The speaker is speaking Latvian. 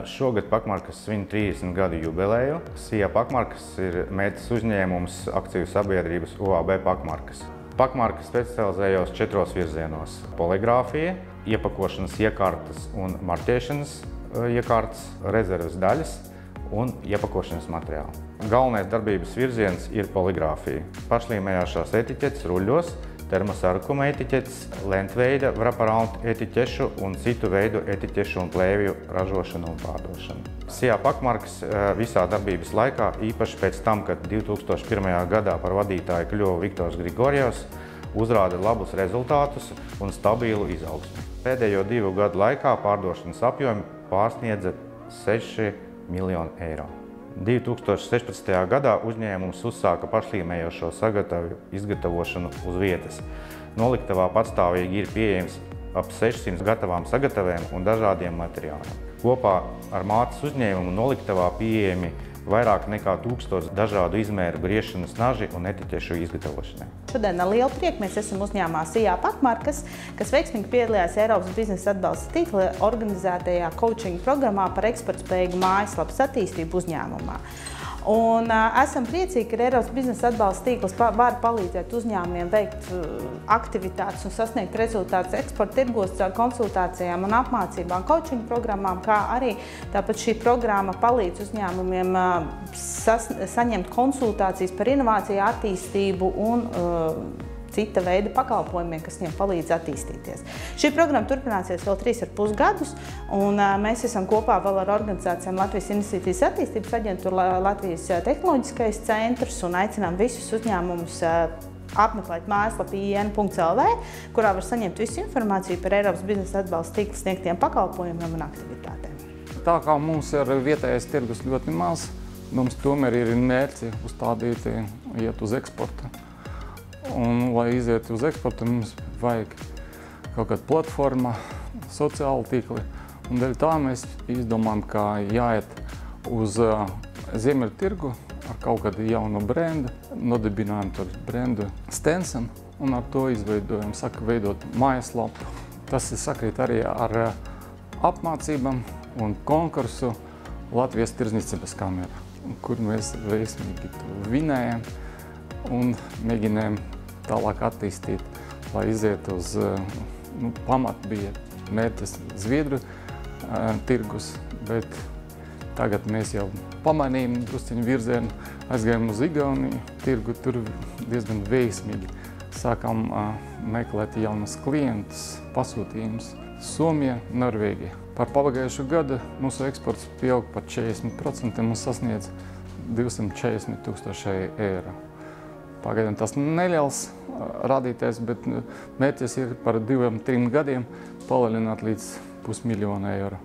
Šogad Pakmarkas svin 30 gadu jubileju. SIA Pakmarkas ir meitas uzņēmums akciju sabiedrības OAB Pakmarkas. Pakmarka specializējos 4 virzienos – poligrāfija, iepakošanas iekārtas un marķēšanas iekārtas, rezerves daļas un iepakošanas materiāli. Galvenais darbības virziens ir poligrāfija. Pašlīmējošās etiķetes ruļļos, termosarkuma etiķetes, lentveida, wraparound etiķešu un citu veidu etiķešu un plēvju ražošanu un pārdošanu. SIA Pakmarkas visā darbības laikā, īpaši pēc tam, kad 2001. gadā par vadītāju kļuva Viktors Grigorjevs, uzrāda labus rezultātus un stabilu izaugsmi. Pēdējo 2 gadu laikā pārdošanas apjomi pārsniedza 6 miljonu eiro. 2016. gadā uzņēmums uzsāka pašlīmējošo sagatavu izgatavošanu uz vietas. Noliktavā patstāvīgi ir pieejams ap 600 gatavām sagatavēm un dažādiem materiāliem. Kopā ar mātes uzņēmumu noliktavā pieejami vairāk nekā 1000 dažādu izmēru griešanas naži un etiķešu izgatavošanai. Šodien ar lielu prieku mēs esam uzņēmumā SIA Pakmarkas, kas veiksmīgi piedalījās Eiropas biznesa atbalsta tīkla organizētajā coaching programmā par eksportspējīgu mājaslapas attīstību uzņēmumā. Un esam priecīgi, ka Eiropas biznesa atbalsta tīkls var palīdzēt uzņēmumiem veikt aktivitātes un sasniegt rezultātus eksporta tirgos caur konsultācijām un apmācībām, coaching programmām, kā arī tāpat šī programma palīdz uzņēmumiem saņemt konsultācijas par inovāciju, attīstību un cita veida pakalpojumiem, kas viņiem palīdz attīstīties. Šī programma turpināsies vēl 3,5 gadus, un mēs esam kopā vēl ar organizācijām Latvijas Investīcijas attīstības aģentūra, Latvijas tehnoloģiskais centrs un aicinām visus uzņēmumus apmeklēt mājaslapu IN.lv, kurā var saņemt visu informāciju par Eiropas biznesa atbalsta tīkla sniegtiem pakalpojumiem un aktivitātēm. Tā kā mums ir vietējais tirgus ļoti maz, mums tomēr ir mērķi uzstādīt iet uz eksportu. Un, lai iziet uz eksportu, mums vajag kaut kāda platforma, sociāla tīkli. Un dēļ tā mēs izdomājam, ka jāiet uz ziemeļu tirgu ar kaut kādu jaunu brendu. Nodibinājam tur brendu Stenson un ar to izveidojam, veidot mājaslapu. Tas sakrīt arī ar apmācībām un konkursu Latvijas tirdzniecības kamera, kur mēs veiksmīgi vinējam un mēģinājām tālāk attīstīt, lai iziet uz pamat bija mērķis Zviedru tirgus, bet tagad mēs jau pamanījām drusciņu virzienu, aizgājām uz Igauniju tirgu, tur diezgan veiksmīgi sākām meklēt jaunus klientus, pasūtījumus. Somija, Norvēģija. Par pagājušo gadu mūsu eksports pieaug par 40% un sasniedz 240 000 eiro. Pagaidām tas neliels rādītājs, bet mērķis ir par 2-3 gadiem palielināt līdz 500 000 eiro.